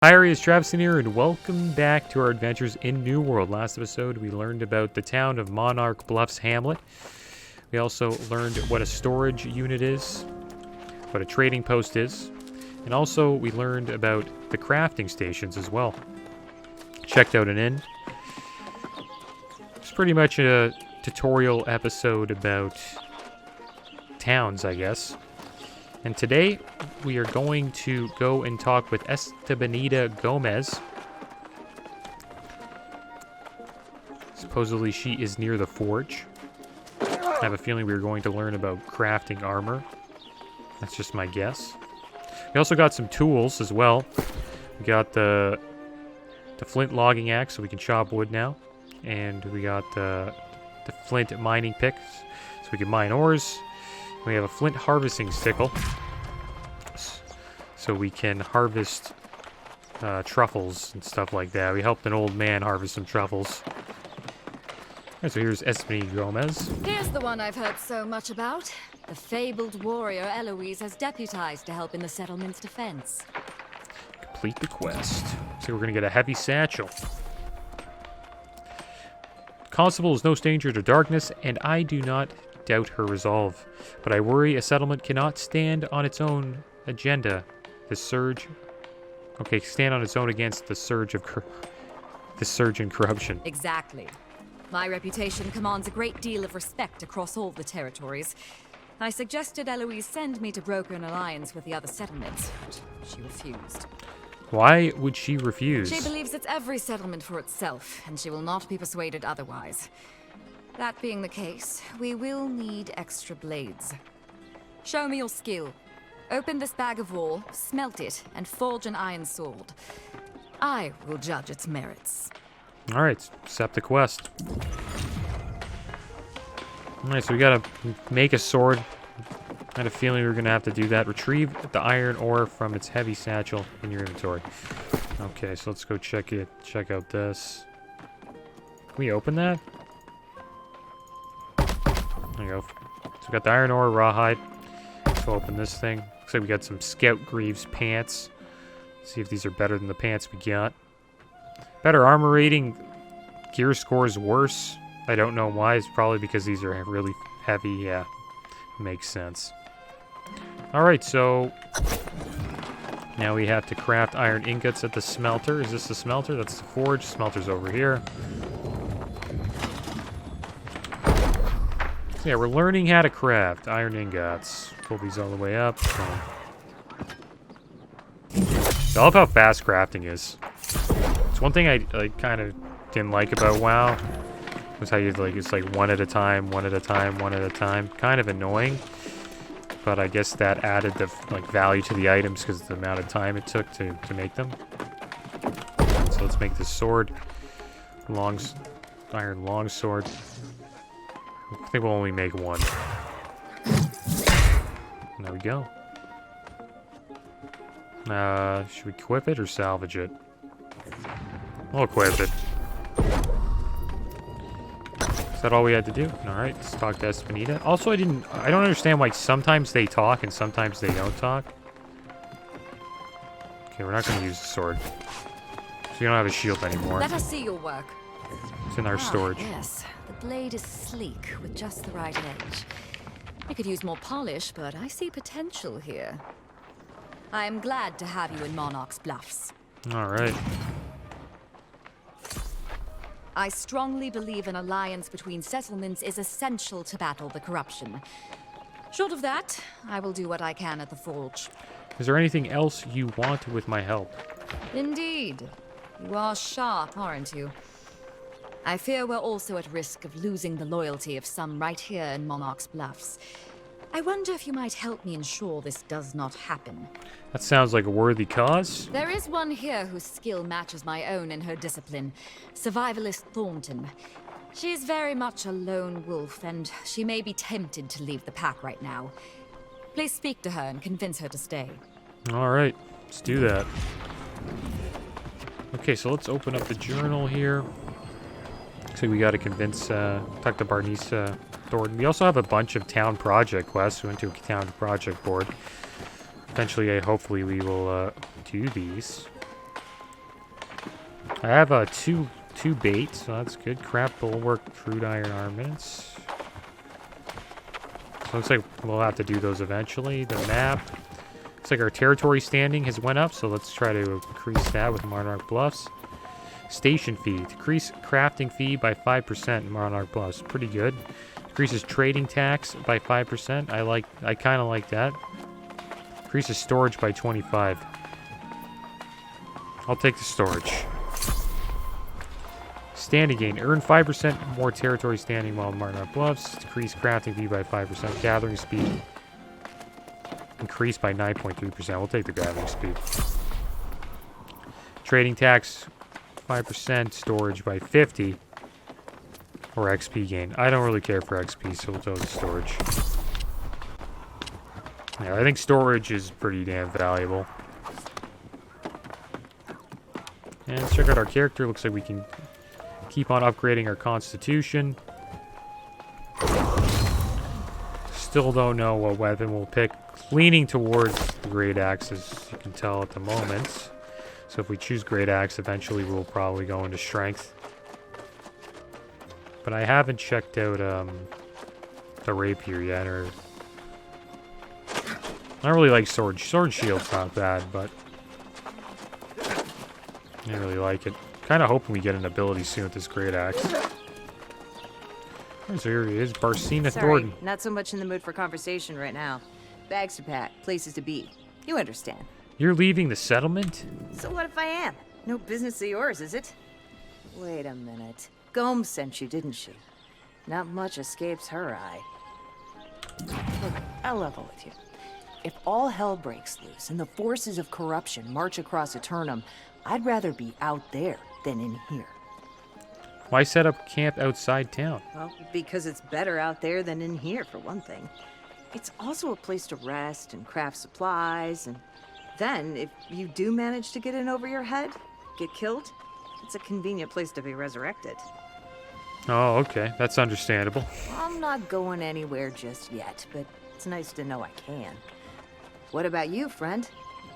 Hi, it's Travis here, and welcome back to our adventures in New World. Last episode, we learned about the town of Monarch Bluffs Hamlet. We also learned what a storage unit is, what a trading post is, and also we learned about the crafting stations as well. Checked out an inn. It's pretty much a tutorial episode about towns, I guess. And today, we are going to go and talk with Estebanita Gomez. Supposedly, she is near the forge. I have a feeling we are going to learn about crafting armor. That's just my guess. We also got some tools as well. We got the flint logging axe, so we can chop wood now. And we got the flint mining pick, so we can mine ores. We have a flint harvesting sickle, so we can harvest truffles and stuff like that. We helped an old man harvest some truffles. Alright, so here's Estebanita Gomez. Here's the one I've heard so much about. The fabled warrior Eloise has deputized to help in the settlement's defense. Complete the quest. So we're gonna get a heavy satchel. Constable is no stranger to darkness, and I do not doubt her resolve. But I worry a settlement cannot stand on its own agenda. The surge... Okay, stand on its own against the surge of the surge in corruption. Exactly. My reputation commands a great deal of respect across all the territories. I suggested Eloise send me to broker an alliance with the other settlements, but she refused. Why would she refuse? She believes it's every settlement for itself, and she will not be persuaded otherwise. That being the case, we will need extra blades. Show me your skill. Open this bag of wool, smelt it, and forge an iron sword. I will judge its merits. Alright, accept the quest. Alright, so we gotta make a sword. I had a feeling we were gonna have to do that. Retrieve the iron ore from its heavy satchel in your inventory. Okay, so let's go check out this. Can we open that? There you go. So we got the iron ore, rawhide. Let's go open this thing. Looks like we got some Scout Greaves pants. Let's see if these are better than the pants we got. Better armor rating. Gear score is worse. I don't know why. It's probably because these are really heavy. Yeah, makes sense. Alright, so now we have to craft iron ingots at the smelter. Is this the smelter? That's the forge. Smelter's over here. So yeah, we're learning how to craft iron ingots. Pull these all the way up. I love how fast crafting is. It's one thing I kind of didn't like about WoW. Was how you it's like one at a time, one at a time, one at a time. Kind of annoying. But I guess that added the value to the items because of the amount of time it took to make them. So let's make this sword. Iron longsword. I think we'll only make one. And there we go. Should we equip it or salvage it? We'll equip it. Is that all we had to do? Alright, let's talk to Estebanita. Also, I don't understand why sometimes they talk and sometimes they don't talk. Okay, we're not going to use the sword. So you don't have a shield anymore. Let us see your work. It's in our storage. Yes, the blade is sleek with just the right edge. I could use more polish, but I see potential here. I am glad to have you in Monarch's Bluffs. Alright. I strongly believe an alliance between settlements is essential to battle the corruption. Short of that, I will do what I can at the forge. Is there anything else you want with my help? Indeed. You are sharp, aren't you? I fear we're also at risk of losing the loyalty of some right here in Monarch's Bluffs. I wonder if you might help me ensure this does not happen. That sounds like a worthy cause. There is one here whose skill matches my own in her discipline, survivalist Thornton. She is very much a lone wolf, and she may be tempted to leave the pack right now. Please speak to her and convince her to stay. Alright, let's do that. Okay, so let's open up the journal here. Looks like we gotta convince, talk to Barnice Thornton. We also have a bunch of town project quests. We went to a town project board. Eventually, hopefully, we will do these. I have two bait, so that's good. Crap bulwark, crude iron armaments. So looks like we'll have to do those eventually. The map. Looks like our territory standing has went up, so let's try to increase that with Monarch Bluffs. Station fee. Decrease crafting fee by 5% in Monarch Bluffs. Pretty good. Decreases trading tax by 5%. I kind of like that. Increases storage by 25. I'll take the storage. Standing gain. Earn 5% more territory standing while in Monarch Bluffs. Decrease crafting fee by 5%. Gathering speed increased by 9.3%. We'll take the gathering speed. Trading tax 5%. Storage by 50. Or XP gain. I don't really care for XP, so we'll go with storage. Yeah, I think storage is pretty damn valuable. And let's check out our character. Looks like we can keep on upgrading our constitution. Still don't know what weapon we'll pick. Leaning towards the great axe, as you can tell at the moment. So if we choose great axe, eventually we'll probably go into strength. But I haven't checked out the rapier yet, or I don't really like sword. Sword shield's not bad, but I didn't really like it. Kind of hoping we get an ability soon with this great axe. So here he is, Barsina Thornton. Not so much in the mood for conversation right now. Bags to pack, places to be. You understand. You're leaving the settlement? So what if I am? No business of yours, is it? Wait a minute. Gomes sent you, didn't she? Not much escapes her eye. Look, I'll level with you. If all hell breaks loose and the forces of corruption march across Eternum, I'd rather be out there than in here. Why set up camp outside town? Well, because it's better out there than in here, for one thing. It's also a place to rest and craft supplies, and then, if you do manage to get in over your head, get killed, it's a convenient place to be resurrected. Oh, okay. That's understandable. I'm not going anywhere just yet, but it's nice to know I can. What about you, friend?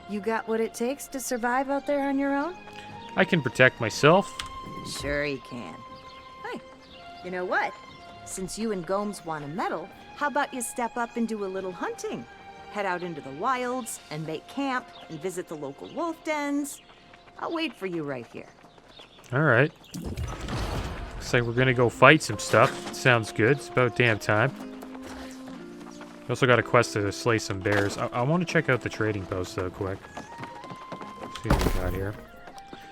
You got what it takes to survive out there on your own? I can protect myself. Sure you can. Hey, you know what? Since you and Gomes want a medal, how about you step up and do a little hunting? Head out into the wilds and make camp and visit the local wolf dens. I'll wait for you right here. All right. Looks like we're gonna go fight some stuff. Sounds good. It's about damn time. We also got a quest to slay some bears. I want to check out the trading post though, quick. See what we got here.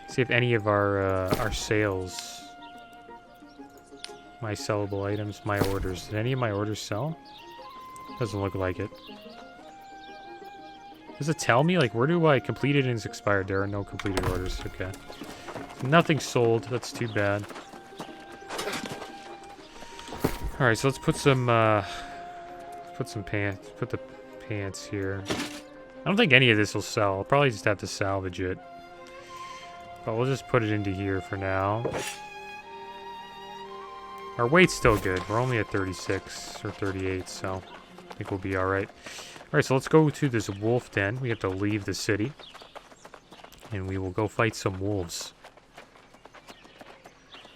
See if any of our sales, my sellable items, my orders. Did any of my orders sell? Doesn't look like it. Does it tell me, like, where do I complete it and it's expired? There are no completed orders. Okay. Nothing sold. That's too bad. Alright, so let's put some, pants. Put the pants here. I don't think any of this will sell. I'll probably just have to salvage it. But we'll just put it into here for now. Our weight's still good. We're only at 36 or 38, so I think we'll be alright. Alright, so let's go to this wolf den. We have to leave the city. And we will go fight some wolves.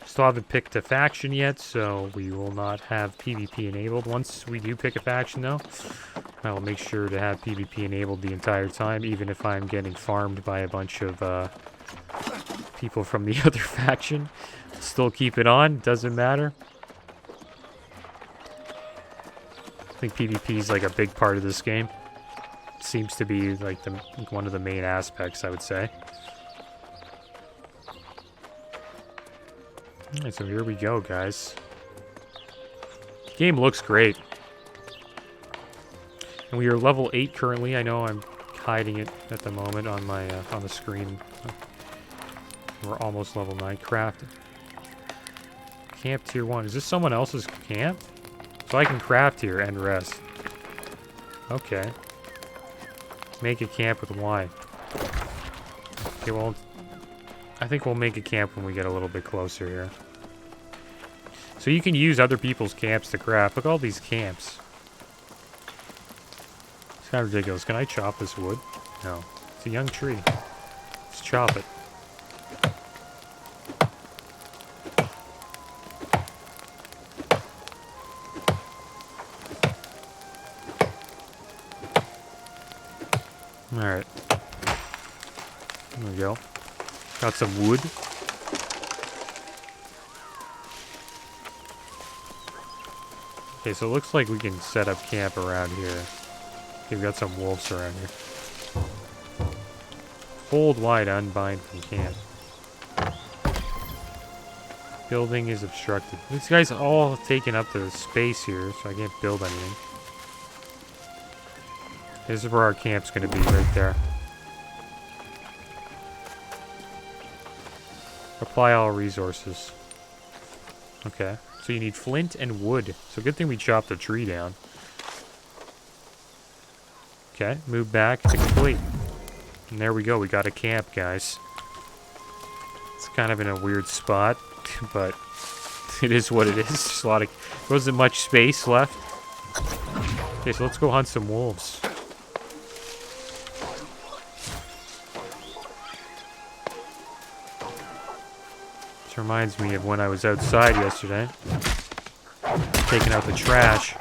Still haven't picked a faction yet, so we will not have PvP enabled. Once we do pick a faction, though, I'll make sure to have PvP enabled the entire time, even if I'm getting farmed by a bunch of people from the other faction. Still keep it on, doesn't matter. I think PvP is like a big part of this game. Seems to be like one of the main aspects, I would say. Alright, so here we go, guys. Game looks great. And we are level 8 currently. I know I'm hiding it at the moment on my on the screen. We're almost level 9. Craft. Camp tier 1. Is this someone else's camp? So I can craft here and rest. Okay. Make a camp with wine. Okay, well, I think we'll make a camp when we get a little bit closer here. So you can use other people's camps to craft. Look at all these camps. It's kind of ridiculous. Can I chop this wood? No. It's a young tree. Let's chop it. Alright. There we go. Got some wood. Okay, so it looks like we can set up camp around here. Okay, we've got some wolves around here. Hold wide, unbind from camp. Building is obstructed. These guys all taking up the space here, so I can't build anything. This is where our camp's gonna be, right there. Apply all resources. Okay. So you need flint and wood. So good thing we chopped the tree down. Okay, move back to complete. And there we go, we got a camp, guys. It's kind of in a weird spot, but it is what it is. There's a lot of... There wasn't much space left. Okay, so let's go hunt some wolves. This reminds me of when I was outside yesterday, taking out the trash.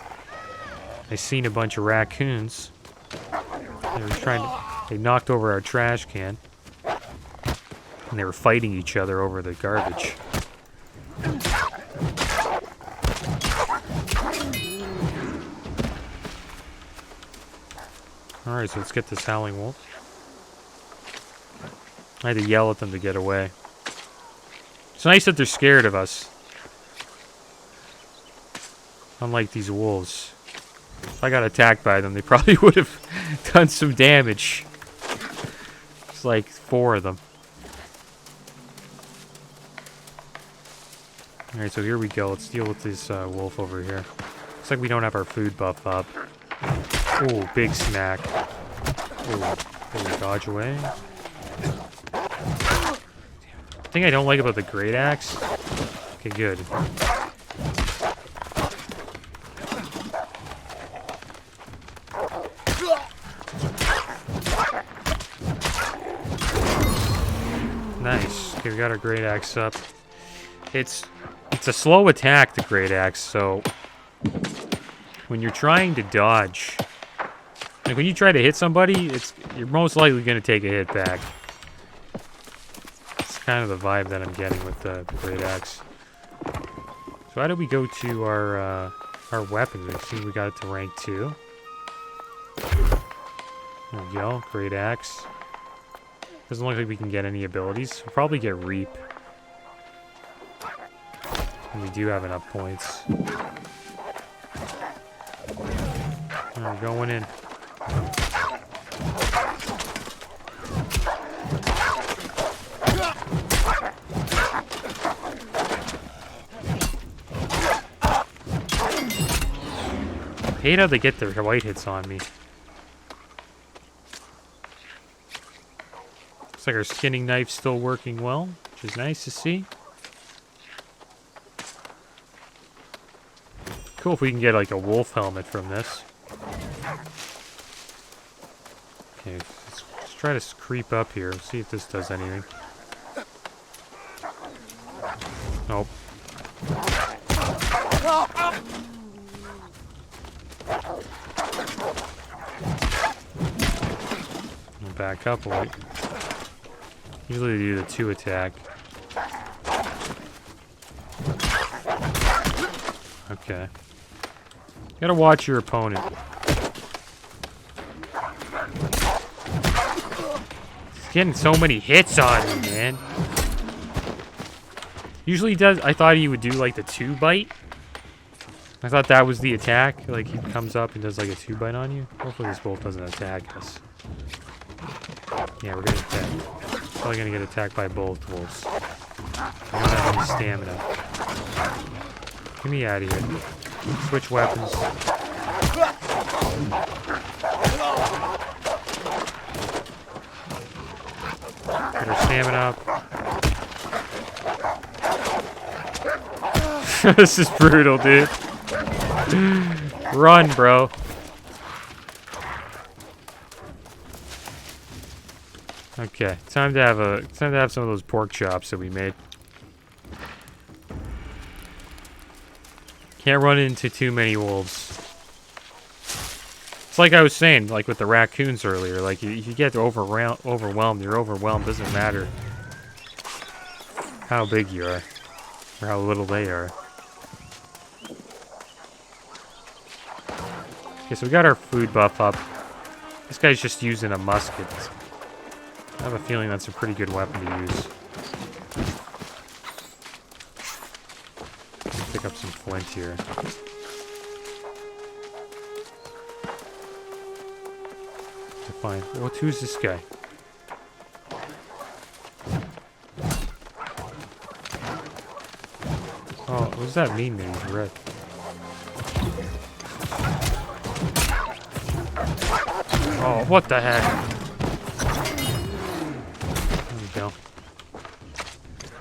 I seen a bunch of raccoons. They were trying to... They knocked over our trash can. And they were fighting each other over the garbage. Alright, so let's get this howling wolf. I had to yell at them to get away. It's nice that they're scared of us. Unlike these wolves. If I got attacked by them, they probably would have done some damage. It's like 4 of them. Alright, so here we go. Let's deal with this wolf over here. Looks like we don't have our food buff up. Oh, big snack. Oh, dodge away. The thing I don't like about the great axe. Okay, good. Nice. Okay, we got our great axe up. It's a slow attack, the great axe, so when you're trying to dodge, like when you try to hit somebody, you're most likely going to take a hit back. It's kind of the vibe that I'm getting with the great axe. So how do we go to our weapons? I see we got it to rank 2. There we go, great axe. Doesn't look like we can get any abilities. We'll probably get reap. And we do have enough points. Alright, going in. I hate how they get their white hits on me. Looks like our skinning knife's still working well, which is nice to see. Cool if we can get like a wolf helmet from this. Okay, let's try to creep up here. See if this does anything. Nope. I'll back up a bit. Usually they do the 2 attack. Okay. You gotta watch your opponent. He's getting so many hits on me, man. Usually he does. I thought he would do like the 2 bite. I thought that was the attack. Like he comes up and does like a 2 bite on you. Hopefully this wolf doesn't attack us. Yeah, we're gonna attack. Probably gonna get attacked by both wolves. I don't have any stamina. Get me out of here. Switch weapons. Get our stamina up. This is brutal, dude. Run, bro. Okay, time to have some of those pork chops that we made. Can't run into too many wolves. It's like I was saying, like with the raccoons earlier. Like you get overwhelmed. You're overwhelmed. Doesn't matter how big you are or how little they are. Okay, so we got our food buff up. This guy's just using a musket. I have a feeling that's a pretty good weapon to use. Pick up some flint here. Fine. Who's this guy? Oh, what does that mean that he's red? Oh, what the heck? There we go.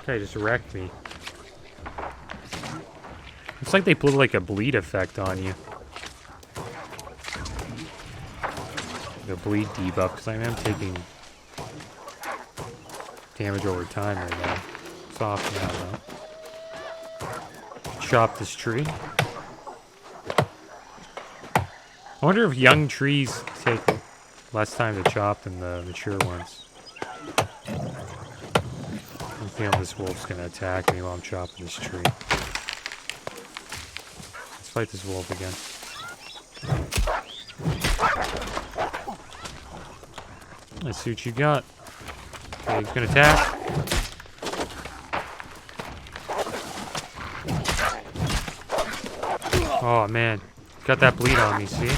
Okay, just wrecked me. It's like they put like a bleed effect on you. The bleed debuff, because I am taking damage over time right now. Soft now, though. Chop this tree. I wonder if young trees take less time to chop than the mature ones. I'm feeling this wolf's gonna attack me while I'm chopping this tree. Let's fight this wolf again. Let's see what you got. Okay, he's gonna attack. Oh man, got that bleed on me, see?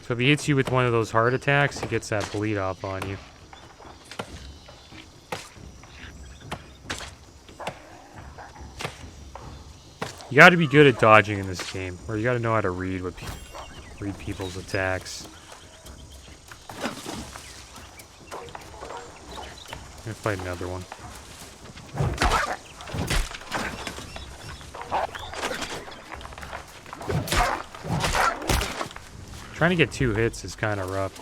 So if he hits you with one of those heart attacks, he gets that bleed off on you. You gotta be good at dodging in this game, or you gotta know how to read people's attacks. I'm gonna fight another one. Trying to get 2 hits is kind of rough.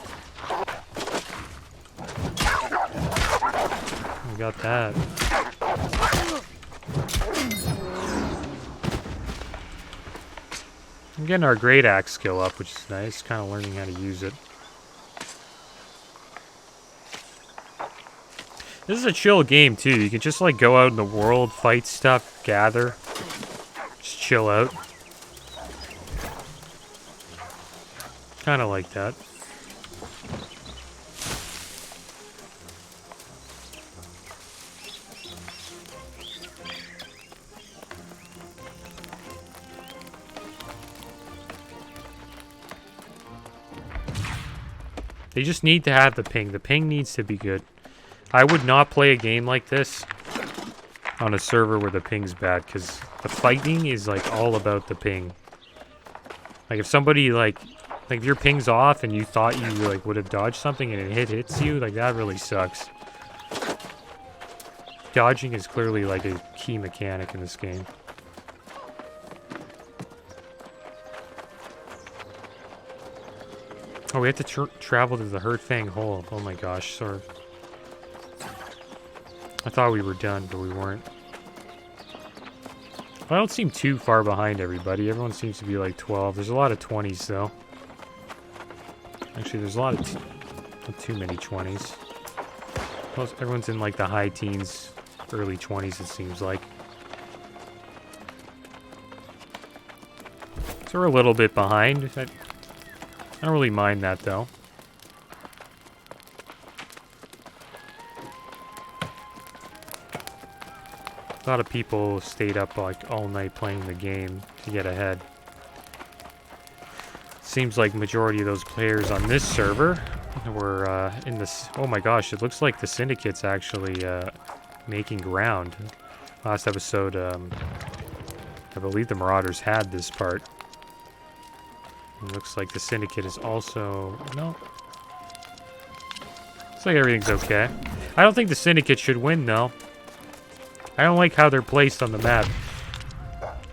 We got that. I'm getting our great axe skill up, which is nice. Kind of learning how to use it. This is a chill game, too. You can just, like, go out in the world, fight stuff, gather. Just chill out. Kind of like that. They just need to have the ping. The ping needs to be good. I would not play a game like this on a server where the ping's bad, because the fighting is like all about the ping. Like if somebody like if your ping's off and you thought you like would have dodged something and it hits you, like that really sucks. Dodging is clearly like a key mechanic in this game. Oh, we have to travel to the Hurt Fang Hole. Oh my gosh, sorry. I thought we were done, but we weren't. I don't seem too far behind everybody. Everyone seems to be like 12. There's a lot of 20s, though. Actually, there's a lot of... not too many 20s. Most everyone's in like the high teens, early 20s, it seems like. So we're a little bit behind. I don't really mind that, though. A lot of people stayed up like all night playing the game to get ahead. Seems like majority of those players on this server were in this. Oh my gosh, it looks like the Syndicate's actually making ground. Last episode, I believe the Marauders had this part. It looks like the Syndicate is also... no. Looks like everything's okay. I don't think the Syndicate should win, though. I don't like how they're placed on the map.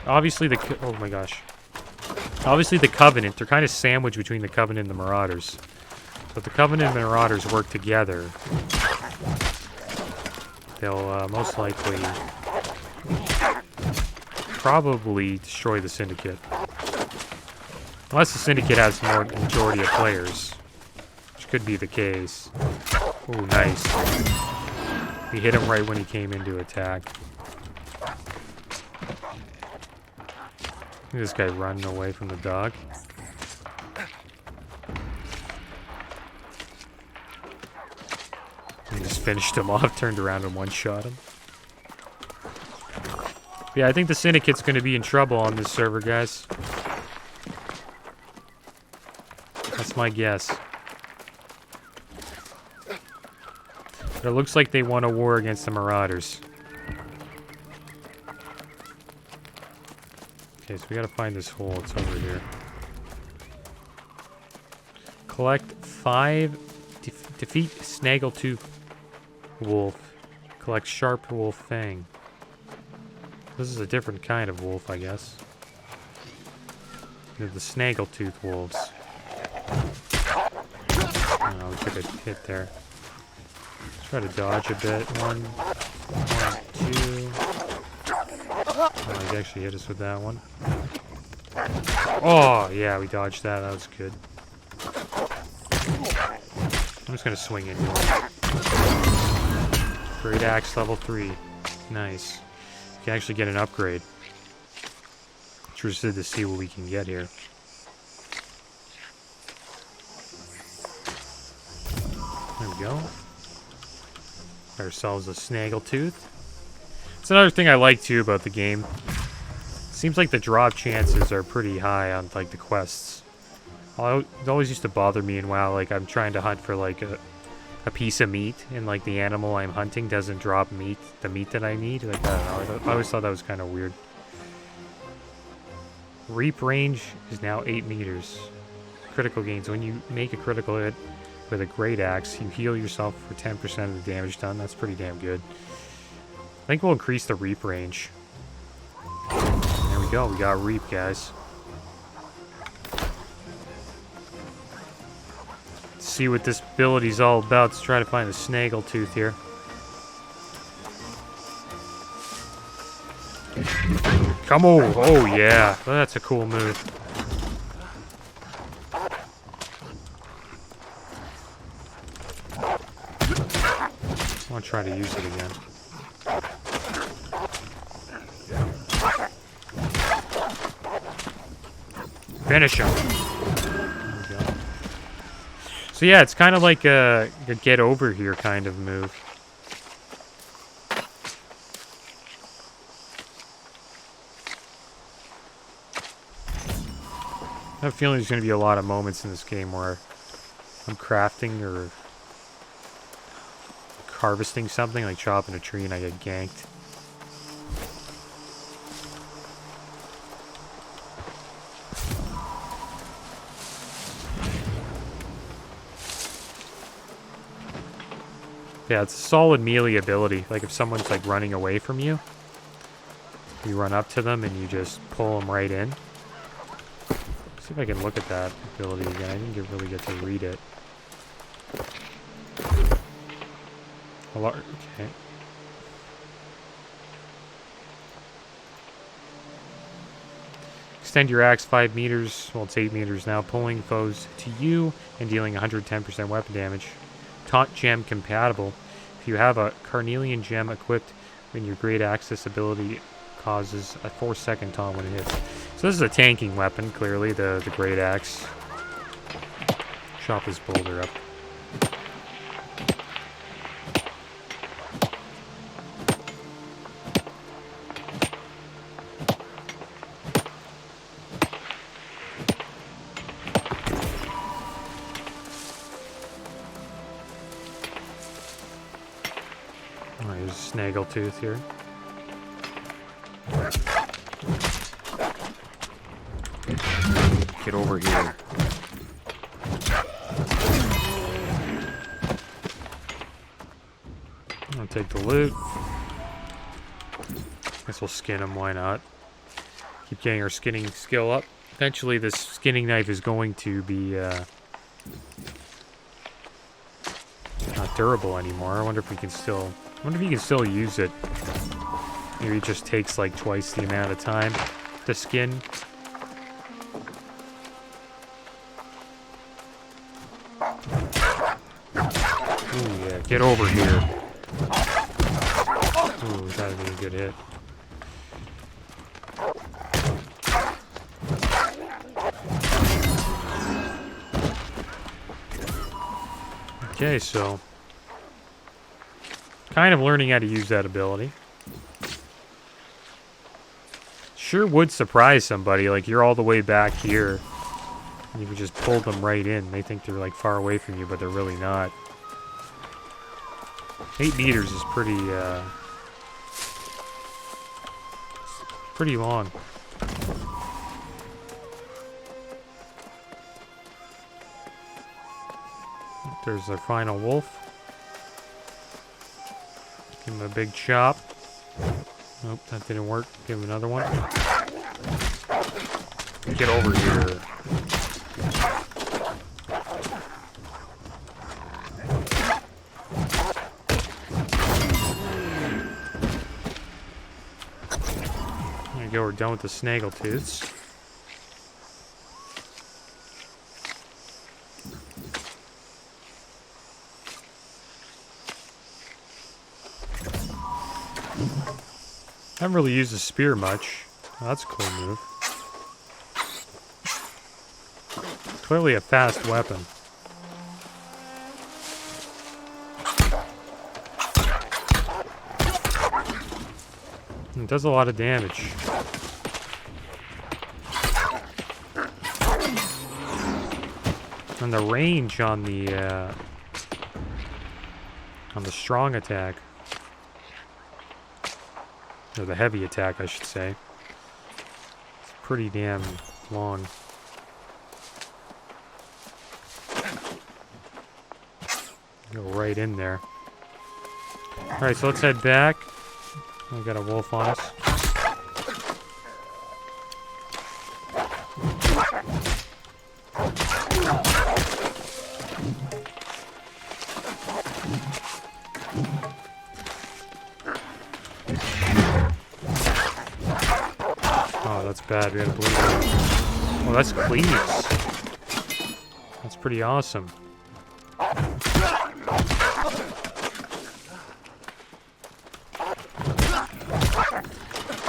Obviously the... oh my gosh. Obviously the Covenant, they're kind of sandwiched between the Covenant and the Marauders. But the Covenant and the Marauders work together. They'll most likely... probably destroy the Syndicate. Unless the Syndicate has more majority of players. Which could be the case. Oh, nice. We hit him right when he came in to attack. Look at this guy running away from the dog. He just finished him off, turned around and one-shot him. Yeah, I think the Syndicate's going to be in trouble on this server, guys. That's my guess. But it looks like they won a war against the Marauders. Okay, so we gotta find this hole. It's over here. Collect 5... defeat Snaggletooth wolf. Collect sharp wolf fang. This is a different kind of wolf, I guess. We have the Snaggletooth wolves. Oh, we took a hit there. Try to dodge a bit. One, two. Oh, he actually hit us with that one. Oh, yeah, we dodged that. That was good. I'm just gonna swing into him. Great axe level 3. Nice. We can actually get an upgrade. Interested to see what we can get here. There we go. Got ourselves a Snaggletooth. It's another thing I like too about the game. Seems like the drop chances are pretty high on like the quests. It always used to bother me in WoW, like I'm trying to hunt for like a piece of meat and like the animal I'm hunting doesn't drop the meat that I need. Like I don't know, I always thought that was kind of weird. Reap range is now 8 meters. Critical gains. When you make a critical hit with a great axe, you heal yourself for 10% of the damage done. That's pretty damn good. I think we'll increase the reap range. There we go. We got reap, guys. Let's see what this ability's all about. Let's try to find the Snaggletooth here. Come on! Oh yeah, that's a cool move. I want to try to use it again. Finish him. There we go. So yeah, it's kind of like a get over here kind of move. I have a feeling there's going to be a lot of moments in this game where I'm crafting or harvesting something, like chopping a tree and I get ganked. Yeah, it's a solid melee ability. Like if someone's like running away from you, you run up to them and you just pull them right in. See if I can look at that ability again. I didn't really get to read it. Okay. Extend your axe 5 meters. Well, it's 8 meters now. Pulling foes to you and dealing 110% weapon damage. Taunt gem compatible. If you have a carnelian gem equipped when your great axe, this ability causes a 4-second taunt when it hits. So this is a tanking weapon, clearly, the great axe. Chop this boulder up. Alright, there's a Snaggletooth here. Get over here. I'll take the loot. Guess we'll skin him, why not? Keep getting our skinning skill up. Eventually this skinning knife is going to be not durable anymore. I wonder if we can still use it. Maybe it just takes like twice the amount of time to skin. Get over here. Ooh, that'd be a good hit. Okay, so kind of learning how to use that ability. Sure would surprise somebody, like you're all the way back here and you can just pull them right in. They think they're like far away from you, but they're really not. 8 meters is pretty long. There's our final wolf. Give him a big chop. Nope, that didn't work. Give him another one. Get over here. There you go, we're done with the Snaggletooths. I haven't really used the spear much. Oh, that's a cool move. Clearly a fast weapon. It does a lot of damage. And the range on the strong attack. Or the heavy attack, I should say. It's pretty damn long. Go right in there. Alright, so let's head back. We got a wolf on us. That's bad. We gotta bleed out. Oh, that's cleaves. That's pretty awesome.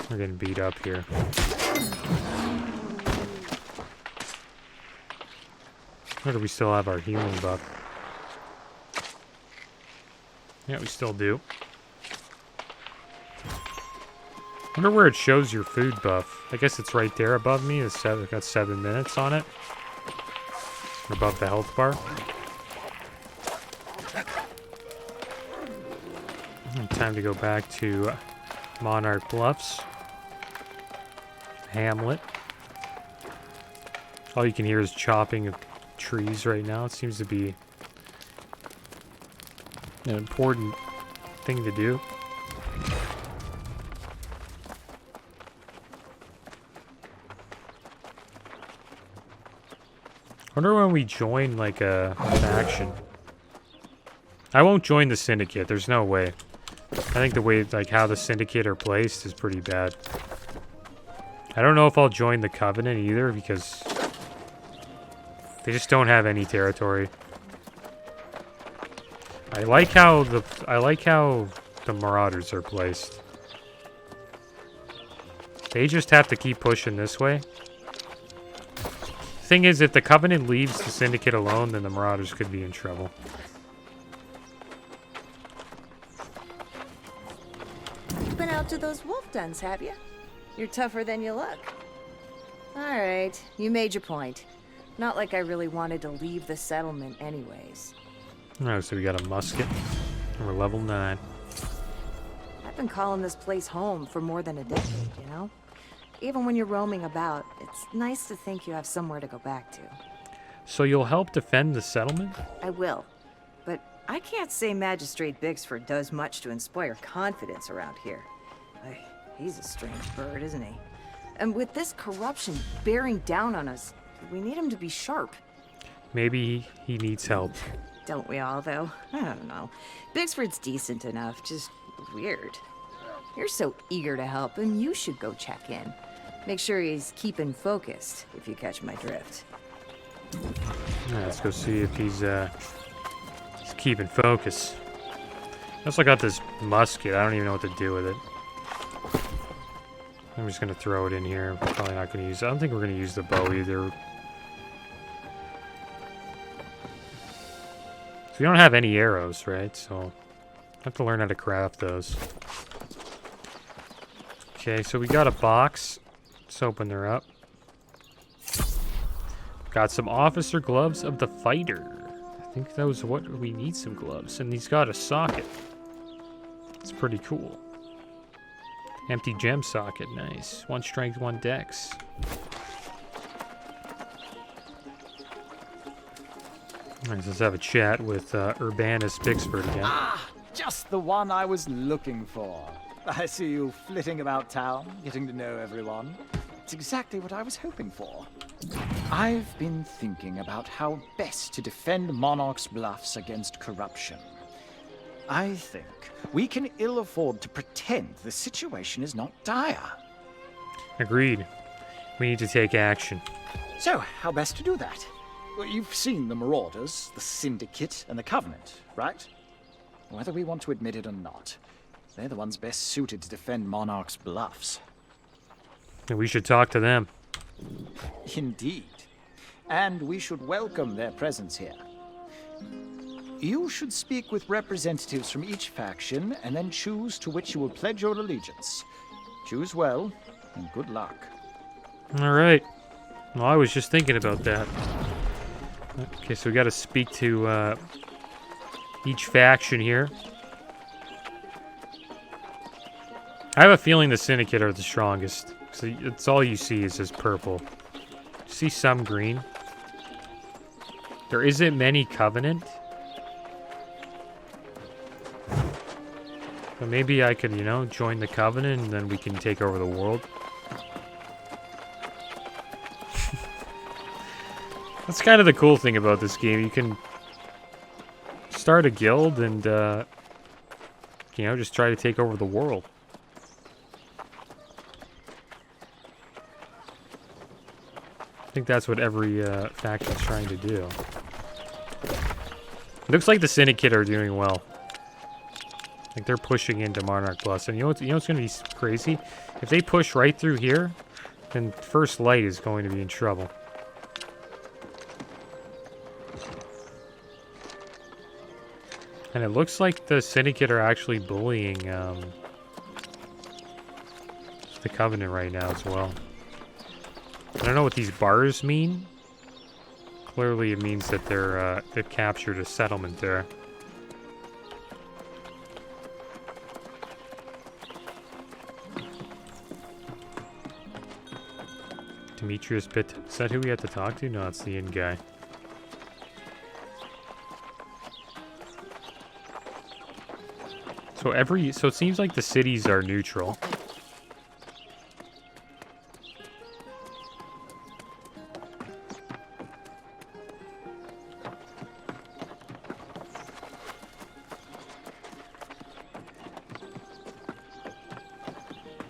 We're getting beat up here. Or do we still have our healing buff? Yeah, we still do. Wonder where it shows your food buff. I guess it's right there above me. It's got 7 minutes on it. Above the health bar. Time to go back to Monarch Bluffs. Hamlet. All you can hear is chopping of trees right now. It seems to be an important thing to do. I wonder when we join, like, a faction. I won't join the Syndicate. There's no way. I think the way, like, how the Syndicate are placed is pretty bad. I don't know if I'll join the Covenant either, because they just don't have any territory. I like how the Marauders are placed. They just have to keep pushing this way. Thing is, if the Covenant leaves the Syndicate alone, then the Marauders could be in trouble. You've been out to those wolf dens, have you? You're tougher than you look. Alright, you made your point. Not like I really wanted to leave the settlement anyways. Oh, so we got a musket. We're level 9. I've been calling this place home for more than a decade, you know? Even when you're roaming about, it's nice to think you have somewhere to go back to. So you'll help defend the settlement? I will. But I can't say Magistrate Biggsford does much to inspire confidence around here. He's a strange bird, isn't he? And with this corruption bearing down on us, we need him to be sharp. Maybe he needs help. Don't we all, though? I don't know. Biggsford's decent enough, just weird. You're so eager to help, and you should go check in. Make sure he's keeping focused, if you catch my drift. Yeah, let's go see if he's keeping focus. I also got this musket. I don't even know what to do with it. I'm just going to throw it in here. Probably not going to use it. I don't think we're going to use the bow either. So we don't have any arrows, right? So I have to learn how to craft those. Okay, so we got a box. Let's open her up. Got some officer gloves of the fighter. I think that was what we need, some gloves. And he's got a socket. It's pretty cool. Empty gem socket, nice. 1 strength, 1 dex. Alright, let's have a chat with Urbanus Bixford again. Ah, just the one I was looking for. I see you flitting about town, getting to know everyone. It's exactly what I was hoping for. I've been thinking about how best to defend Monarch's bluffs against corruption. I think we can ill afford to pretend the situation is not dire. Agreed. We need to take action. So, how best to do that? Well, you've seen the Marauders, the Syndicate, and the Covenant, right? Whether we want to admit it or not, they're the ones best suited to defend Monarch's bluffs. And we should talk to them. Indeed. And we should welcome their presence here. You should speak with representatives from each faction and then choose to which you will pledge your allegiance. Choose well, and good luck. Alright. Well, I was just thinking about that. Okay, so we gotta speak to each faction here. I have a feeling the Syndicate are the strongest. So it's all you see is this purple. You see some green. There isn't many Covenant. But maybe I could, you know, join the Covenant and then we can take over the world. That's kind of the cool thing about this game. You can start a guild and, you know, just try to take over the world. I think that's what every faction's trying to do. Looks like the Syndicate are doing well. Like they're pushing into Monarch Plus, and you know what's going to be crazy? If they push right through here, then First Light is going to be in trouble. And it looks like the Syndicate are actually bullying the Covenant right now as well. I don't know what these bars mean. Clearly, it means that they've captured a settlement there. Demetrius Pitt. Is that who we have to talk to? No, it's the inn guy. So it seems like the cities are neutral.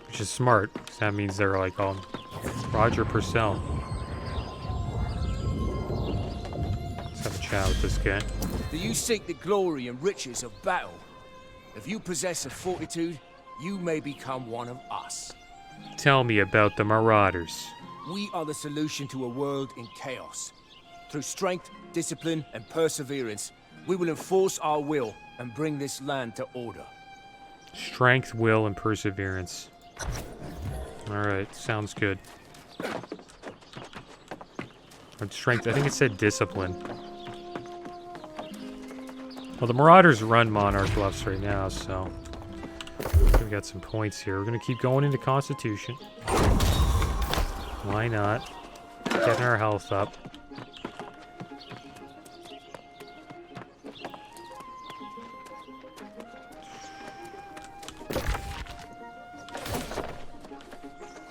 Which is smart, because that means they're like all Roger Purcell. Let's have a chat with this guy. Do you seek the glory and riches of battle? If you possess a fortitude, you may become one of us. Tell me about the Marauders. We are the solution to a world in chaos. Through strength, discipline, and perseverance, we will enforce our will and bring this land to order. Strength, will, and perseverance. Alright, sounds good. Or strength, I think it said discipline. Well, the Marauders run Monarch Bluffs right now, so we got some points here. We're gonna keep going into Constitution. Why not? Getting our health up.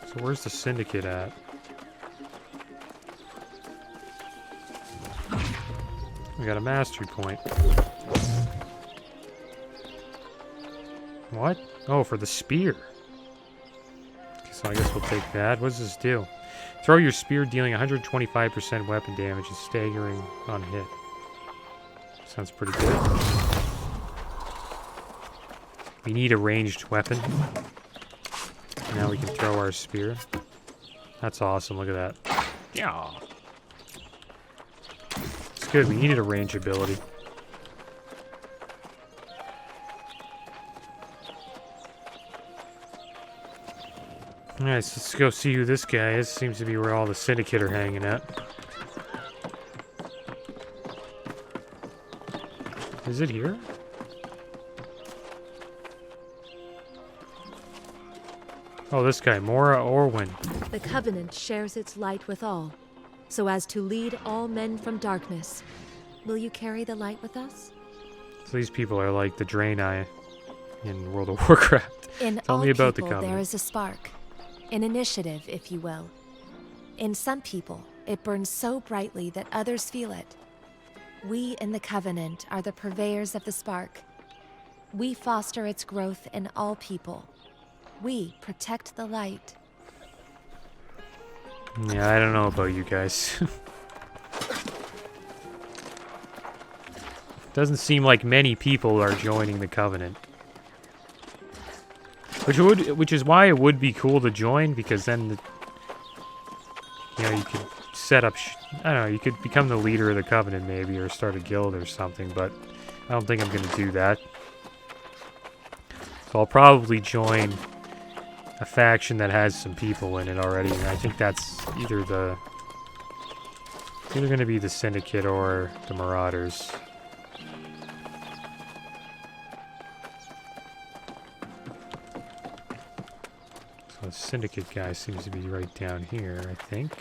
So where's the Syndicate at? We got a mastery point. What? Oh, for the spear. Okay, so I guess we'll take that. What does this do? Throw your spear, dealing 125% weapon damage and staggering on hit. Sounds pretty good. We need a ranged weapon. Now we can throw our spear. That's awesome, look at that. Yeah. It's good, we needed a range ability. Alright, so let's go see who this guy is. Seems to be where all the syndicate are hanging out. Is it here? Oh, this guy, Mora Orwin. The Covenant shares its light with all, so as to lead all men from darkness. Will you carry the light with us? So these people are like the Draenei in World of Warcraft. In Tell all me about the people, Covenant. there is a spark. An initiative, if you will. In some people, it burns so brightly that others feel it. We in the Covenant are the purveyors of the spark. We foster its growth in all people. We protect the light. Yeah, I don't know about you guys. Doesn't seem like many people are joining the Covenant. Which is why it would be cool to join, because then, you know, you could set up, I don't know, you could become the leader of the Covenant maybe, or start a guild or something, but I don't think I'm going to do that. So I'll probably join a faction that has some people in it already, and I think that's either going to be the Syndicate or the Marauders. So the Syndicate guy seems to be right down here, I think.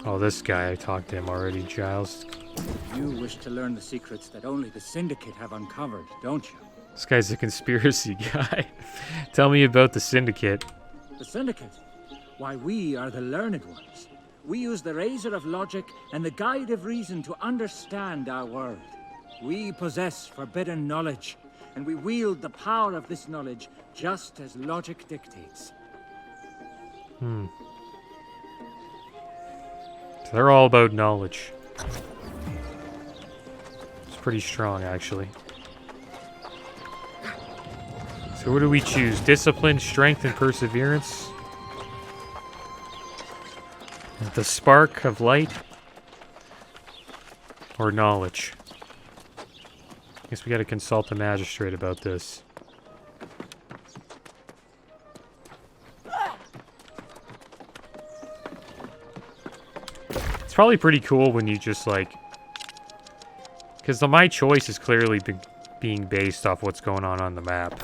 Oh, this guy, I talked to him already, Giles. You wish to learn the secrets that only the Syndicate have uncovered, don't you? This guy's a conspiracy guy. Tell me about the Syndicate. The Syndicate? Why, we are the learned ones. We use the razor of logic and the guide of reason to understand our world. We possess forbidden knowledge, and we wield the power of this knowledge just as logic dictates. So they're all about knowledge. It's pretty strong, actually. So what do we choose? Discipline, strength, and perseverance? The spark of light? Or knowledge? Guess we gotta consult the magistrate about this. It's probably pretty cool when you just like... Because my choice is clearly being based off what's going on the map.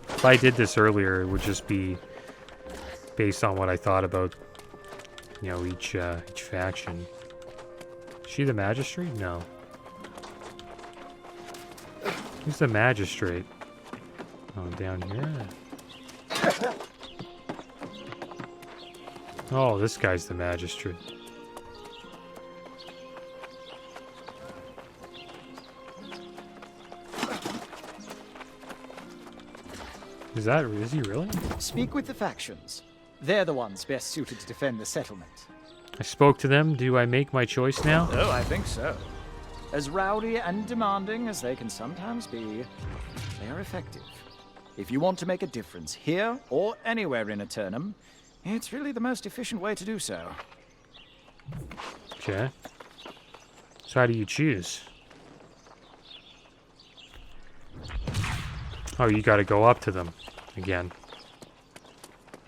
If I did this earlier, it would just be based on what I thought about, you know, each faction. Is she the magistrate? No. Who's the magistrate? Oh, down here? Oh, this guy's the magistrate. Is he really? Speak with the factions. They're the ones best suited to defend the settlement. I spoke to them. Do I make my choice now? Oh, I think so. As rowdy and demanding as they can sometimes be, they are effective. If you want to make a difference here or anywhere in Eternum, it's really the most efficient way to do so. Okay. So how do you choose? Oh, you gotta go up to them again.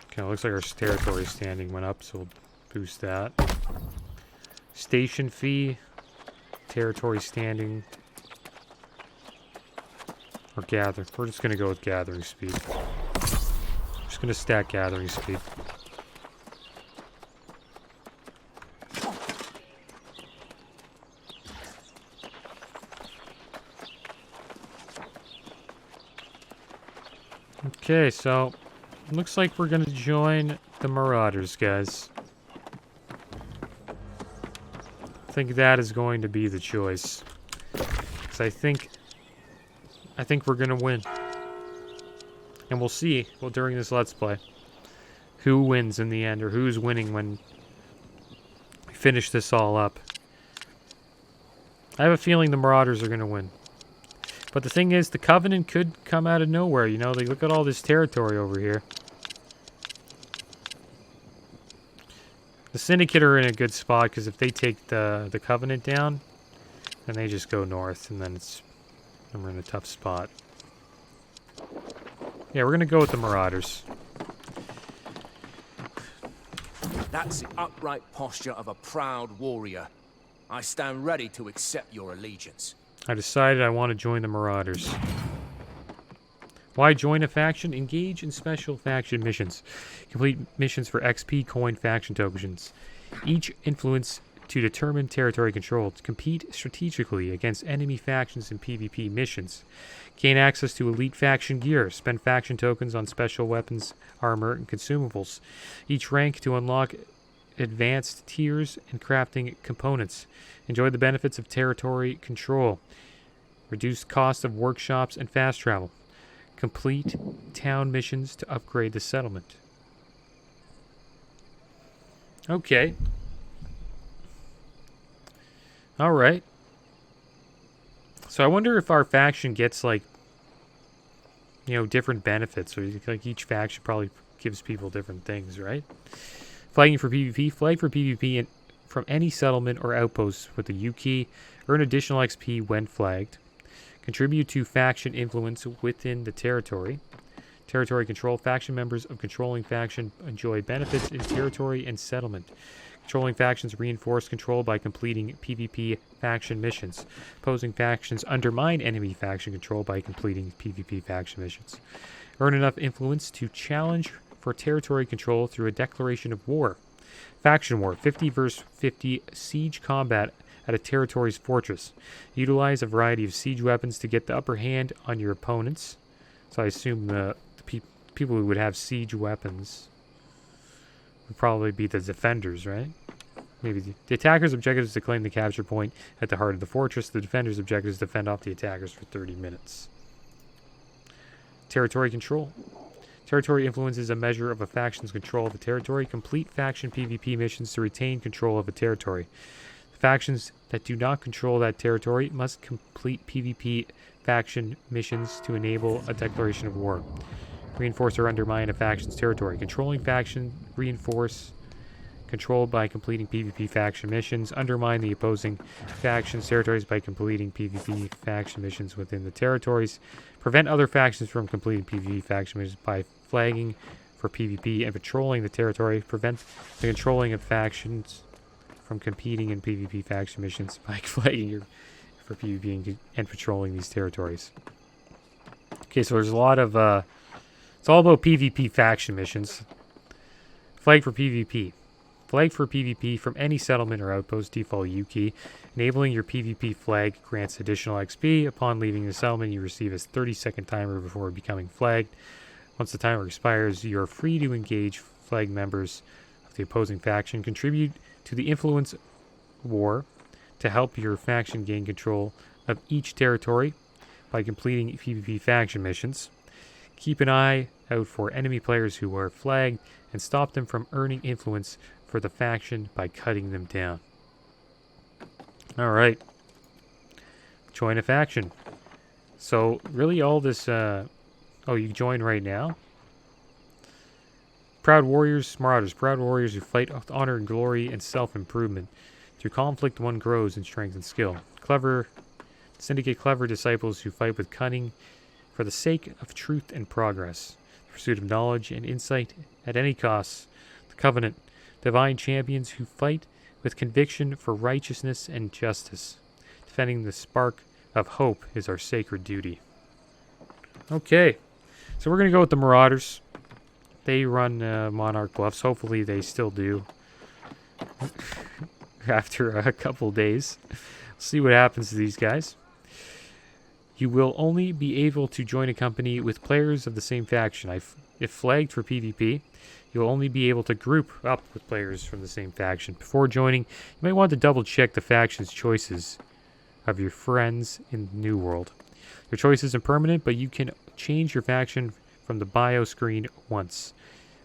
Okay, looks like our territory standing went up, so we'll boost that. Station fee. Territory standing. Or gather. We're just gonna go with gathering speed. Just gonna stack gathering speed. Okay, so looks like we're gonna join the Marauders, guys. I think that is going to be the choice. 'Cause I think we're gonna win. And we'll see, well, during this Let's Play, who wins in the end, or who's winning when we finish this all up. I have a feeling the Marauders are going to win. But the thing is, the Covenant could come out of nowhere. You know, they look at all this territory over here. The Syndicate are in a good spot, because if they take the Covenant down, then they just go north, and then we're in a tough spot. Yeah, we're going to go with the Marauders. That's the upright posture of a proud warrior. I stand ready to accept your allegiance. I decided I want to join the Marauders. Why join a faction? Engage in special faction missions. Complete missions for XP coin faction tokens. Each influence to determine territory control. Compete strategically against enemy factions in PvP missions. Gain access to elite faction gear. Spend faction tokens on special weapons, armor, and consumables. Each rank to unlock advanced tiers and crafting components. Enjoy the benefits of territory control. Reduced cost of workshops and fast travel. Complete town missions to upgrade the settlement. Okay. Alright. So I wonder if our faction gets, like, you know, different benefits. Or, like, each faction probably gives people different things, right? Flagging for PvP. Flag for PvP from any settlement or outpost with the U key. Earn additional XP when flagged. Contribute to faction influence within the territory. Territory control. Faction members of controlling faction enjoy benefits in territory and settlement. Controlling factions reinforce control by completing PvP faction missions. Opposing factions undermine enemy faction control by completing PvP faction missions. Earn enough influence to challenge for territory control through a declaration of war. Faction war. 50 versus 50 siege combat at a territory's fortress. Utilize a variety of siege weapons to get the upper hand on your opponents. So I assume the people who would have siege weapons would probably be the defenders, right? Maybe the attacker's objective is to claim the capture point at the heart of the fortress. The defender's objective is to fend off the attackers for 30 minutes. Territory control. Territory influence is a measure of a faction's control of a territory. Complete faction PvP missions to retain control of a territory. Factions that do not control that territory must complete PvP faction missions to enable a declaration of war. Reinforce or undermine a faction's territory. Controlling faction reinforce control by completing PvP faction missions. Undermine the opposing faction's territories by completing PvP faction missions within the territories. Prevent other factions from completing PvP faction missions by flagging for PvP and patrolling the territory. Prevent the controlling of factions from competing in PvP faction missions by flagging for PvP and patrolling these territories. Okay, so there's a lot of it's all about PvP faction missions. Flag for PvP. Flag for PvP from any settlement or outpost. Default U key. Enabling your PvP flag grants additional XP. Upon leaving the settlement, you receive a 30-second timer before becoming flagged. Once the timer expires, you are free to engage flag members of the opposing faction. Contribute to the influence war to help your faction gain control of each territory by completing PvP faction missions. Keep an eye out for enemy players who are flagged and stop them from earning influence for the faction by cutting them down. Alright. Join a faction. So, really all this... oh, you join right now? Proud warriors, marauders. Proud warriors who fight with honor and glory and self-improvement. Through conflict, one grows in strength and skill. Clever... Syndicate clever disciples who fight with cunning for the sake of truth and progress. The pursuit of knowledge and insight at any cost. The Covenant. Divine champions who fight with conviction for righteousness and justice. Defending the spark of hope is our sacred duty. Okay. So we're going to go with the Marauders. They run Monarch Bluffs. Hopefully they still do. After a couple days. See what happens to these guys. You will only be able to join a company with players of the same faction. If flagged for PvP, you'll only be able to group up with players from the same faction. Before joining, you might want to double check the faction's choices of your friends in the New World. Your choice isn't permanent, but you can change your faction from the bio screen once.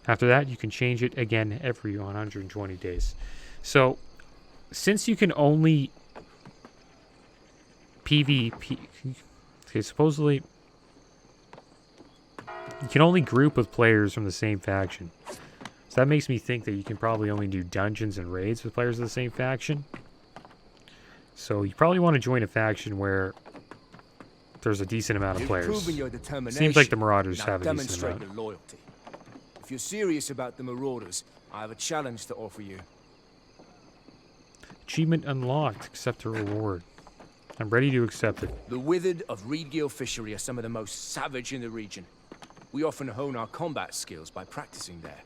After that, you can change it again every 120 days. So, since you can only PvP. Okay, supposedly you can only group with players from the same faction. So that makes me think that you can probably only do dungeons and raids with players of the same faction. So you probably want to join a faction where there's a decent amount of players. Proven your determination. Seems like the Marauders Now have a decent demonstrate amount. your loyalty. If you're serious about the Marauders, I have a challenge to offer you. Achievement unlocked. Accept a reward. I'm ready to accept it. The Withered of Reedgill Fishery are some of the most savage in the region. We often hone our combat skills by practicing there.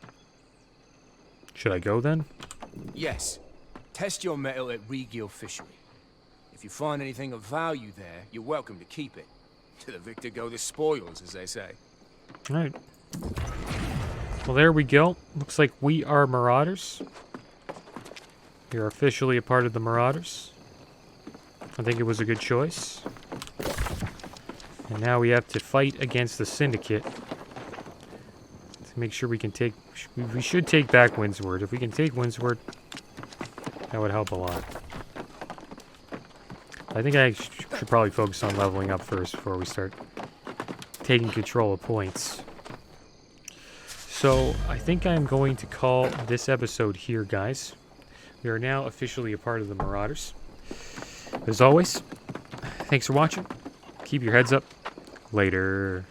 Should I go then? Yes. Test your mettle at Reedgill Fishery. If you find anything of value there, you're welcome to keep it. To the victor go the spoils, as they say. Alright. Well, there we go. Looks like we are Marauders. We are officially a part of the Marauders. I think it was a good choice. And now we have to fight against the Syndicate. To make sure we can take... We should take back Windsward. If we can take Windsward, that would help a lot. I think I should probably focus on leveling up first before we start taking control of points. So, I think I'm going to call this episode here, guys. We are now officially a part of the Marauders. As always, thanks for watching. Keep your heads up. Later.